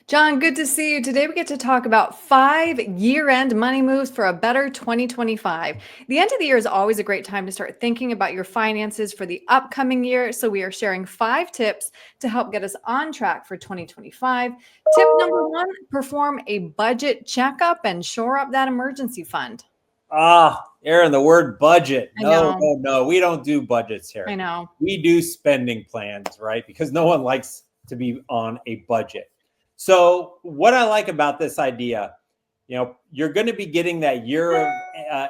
John, good to see you. Today we get to talk about 5 year-end money moves for a better 2025. The end of the year is always a great time to start thinking about your finances for the upcoming year. So we are sharing 5 tips to help get us on track for 2025. Tip number 1, perform a budget checkup and shore up that emergency fund. Aaron, the word budget. I No, know. no, no. We don't do budgets I here. know. We do spending plans, right? Because no one likes to be on a budget. So what I like about this idea, you're going to be getting that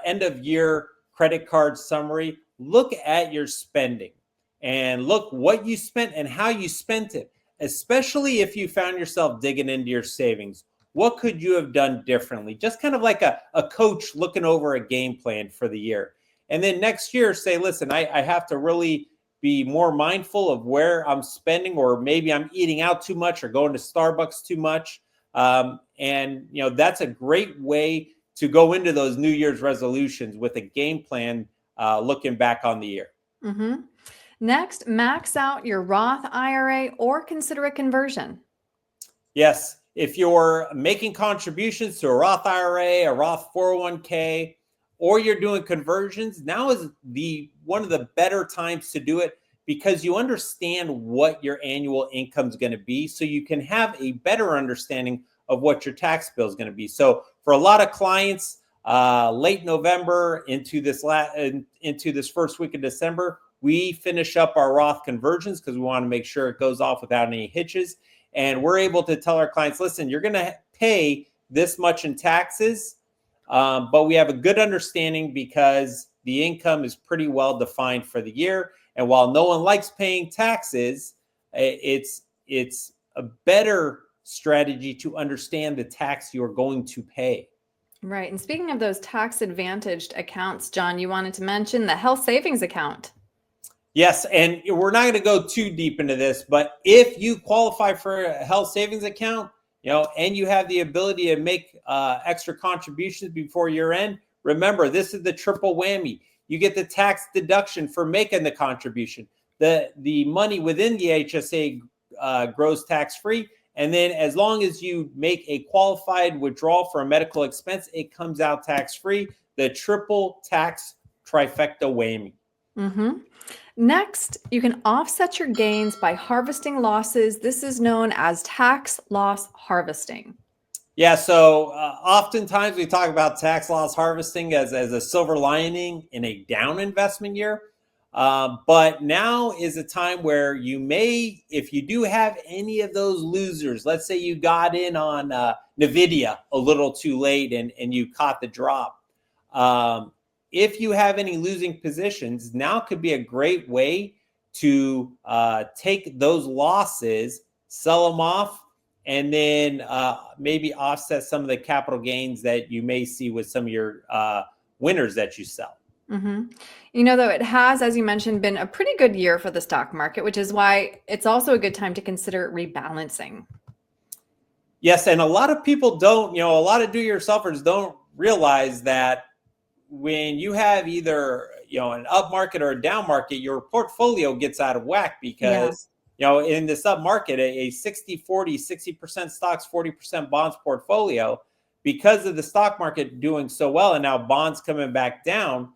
end of year credit card summary. Look at your spending and look what you spent and how you spent it, especially if you found yourself digging into your savings. What could you have done differently? Just kind of like a coach looking over a game plan for the year. And then next year, say, listen, I have to really be more mindful of where I'm spending, or maybe I'm eating out too much or going to Starbucks too much. That's a great way to go into those New Year's resolutions with a game plan looking back on the year. Mm-hmm. Next, max out your Roth IRA or consider a conversion. Yes. If you're making contributions to a Roth IRA, a Roth 401k, or you're doing conversions, now is one of the better times to do it, because you understand what your annual income is going to be, so you can have a better understanding of what your tax bill is going to be. So for a lot of clients, late November into this first week of December, we finish up our Roth conversions because we want to make sure it goes off without any hitches. And we're able to tell our clients, listen, you're going to pay this much in taxes, but we have a good understanding because the income is pretty well defined for the year. And while no one likes paying taxes, it's a better strategy to understand the tax you're going to pay. Right. And speaking of those tax advantaged accounts, John, you wanted to mention the health savings account. Yes, and we're not going to go too deep into this, but if you qualify for a health savings account, and you have the ability to make extra contributions before year end, remember, this is the triple whammy. You get the tax deduction for making the contribution. The money within the HSA grows tax free, and then as long as you make a qualified withdrawal for a medical expense, it comes out tax free. The triple tax trifecta whammy. Mm-hmm. Next, you can offset your gains by harvesting losses. This is known as tax loss harvesting. Yeah, so oftentimes we talk about tax loss harvesting as a silver lining in a down investment year. But now is a time where you may, if you do have any of those losers, let's say you got in on NVIDIA a little too late and you caught the drop. If you have any losing positions, now could be a great way to take those losses, sell them off, and then maybe offset some of the capital gains that you may see with some of your winners that you sell. Mm-hmm. Though it has, as you mentioned, been a pretty good year for the stock market, which is why it's also a good time to consider rebalancing. Yes, and a lot of people don't, a lot of do-it-yourselfers don't realize that when you have either an up market or a down market, your portfolio gets out of whack because in this up market, a 60-40, 60% stocks, 40% bonds portfolio, because of the stock market doing so well and now bonds coming back down,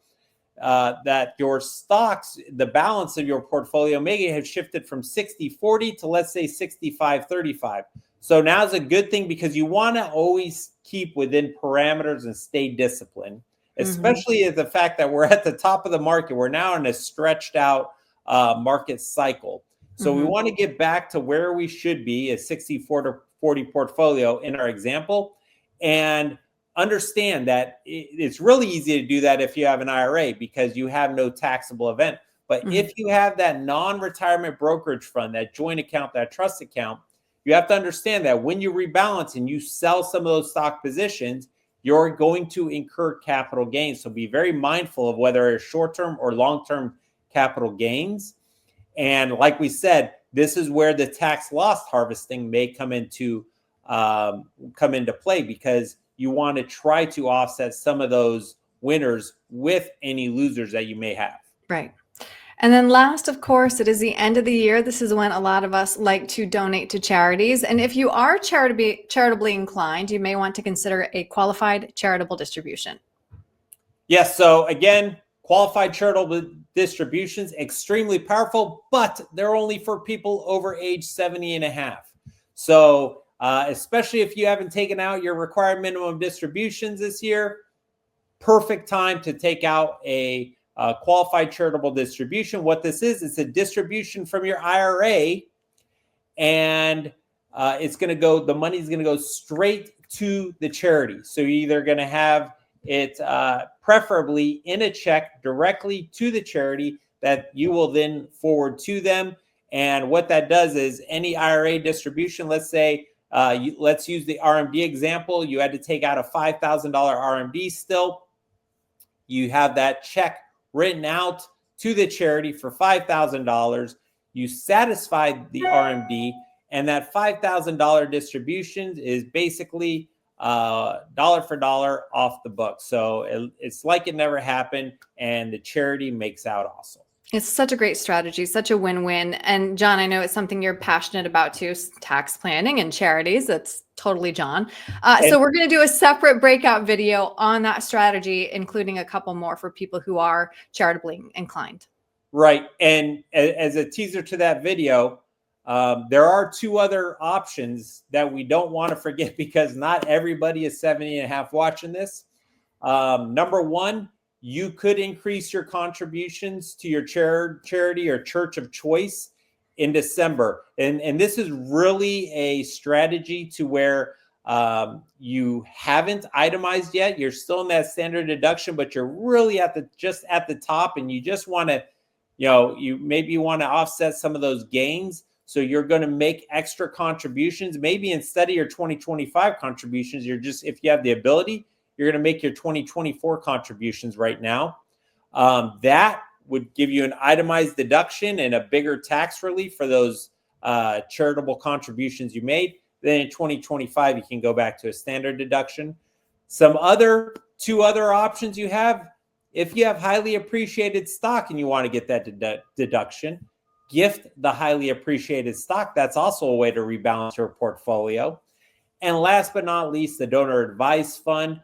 that your stocks, the balance of your portfolio may have shifted from 60-40 to, let's say, 65-35. So now's a good thing because you want to always keep within parameters and stay disciplined, especially at the fact that we're at the top of the market. We're now in a stretched out market cycle. So we want to get back to where we should be, a 60-40 portfolio in our example, and understand that it's really easy to do that if you have an IRA because you have no taxable event. But if you have that non-retirement brokerage fund, that joint account, that trust account, you have to understand that when you rebalance and you sell some of those stock positions, you're going to incur capital gains. So be very mindful of whether it's short-term or long-term capital gains. And like we said, this is where the tax loss harvesting may come into play, because you want to try to offset some of those winners with any losers that you may have. Right. And then last, of course, it is the end of the year. This is when a lot of us like to donate to charities. And if you are charitably inclined, you may want to consider a qualified charitable distribution. Yes. So again, qualified charitable distributions, extremely powerful, but they're only for people over age 70 and a half. So especially if you haven't taken out your required minimum distributions this year, perfect time to take out a qualified charitable distribution. What this is, it's a distribution from your IRA, and it's going to go, the money is going to go straight to the charity. So you're either going to have it preferably in a check directly to the charity that you will then forward to them. And what that does is any IRA distribution, let's say, let's use the RMD example. You had to take out a $5,000 RMD still. You have that check written out to the charity for $5,000. You satisfied the RMD, and that $5,000 distribution is basically dollar for dollar off the book. So it's like it never happened, and the charity makes out also. It's such a great strategy, such a win-win. And John, I know it's something you're passionate about too, tax planning and charities. That's totally John. So we're going to do a separate breakout video on that strategy, including a couple more for people who are charitably inclined. Right. And as a teaser to that video, there are two other options that we don't want to forget, because not everybody is 70 and a half watching this. Number one, you could increase your contributions to your charity or church of choice in December. And this is really a strategy to where you haven't itemized yet. You're still in that standard deduction, but you're really just at the top, and you just want to, you maybe want to offset some of those gains. So you're going to make extra contributions. Maybe instead of your 2025 contributions, if you have the ability, you're going to make your 2024 contributions right now. That would give you an itemized deduction and a bigger tax relief for those charitable contributions you made. Then in 2025, you can go back to a standard deduction. Two other options you have, if you have highly appreciated stock and you want to get that deduction, gift the highly appreciated stock. That's also a way to rebalance your portfolio. And last but not least, the donor advice fund,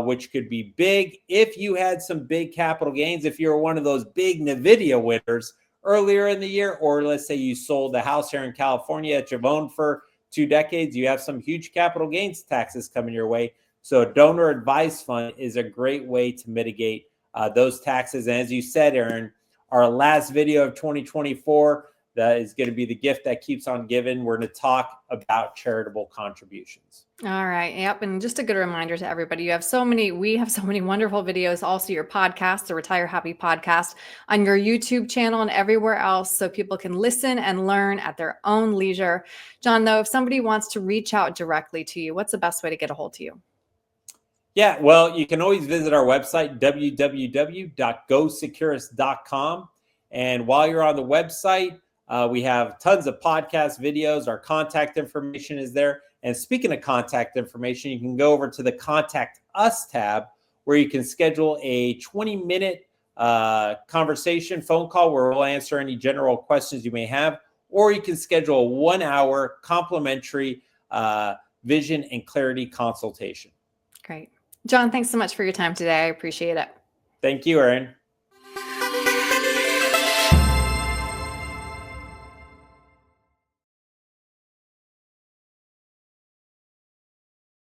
which could be big if you had some big capital gains. If you're one of those big NVIDIA winners earlier in the year, or let's say you sold a house here in California that you've owned for 2 decades, you have some huge capital gains taxes coming your way. So a donor advice fund is a great way to mitigate those taxes. And as you said, Aaron, our last video of 2024, that is going to be the gift that keeps on giving. We're going to talk about charitable contributions. All right. Yep. And just a good reminder to everybody, we have so many wonderful videos, also your podcast, the Retire Happy podcast, on your YouTube channel and everywhere else, so people can listen and learn at their own leisure. John, though, if somebody wants to reach out directly to you, what's the best way to get a hold of you? Yeah, well, you can always visit our website, www.gosecurus.com. And while you're on the website, we have tons of podcast videos. Our contact information is there. And speaking of contact information, you can go over to the Contact Us tab, where you can schedule a 20-minute conversation phone call where we'll answer any general questions you may have, or you can schedule a 1-hour complimentary vision and clarity consultation. Great. John, thanks so much for your time today. I appreciate it. Thank you, Erin.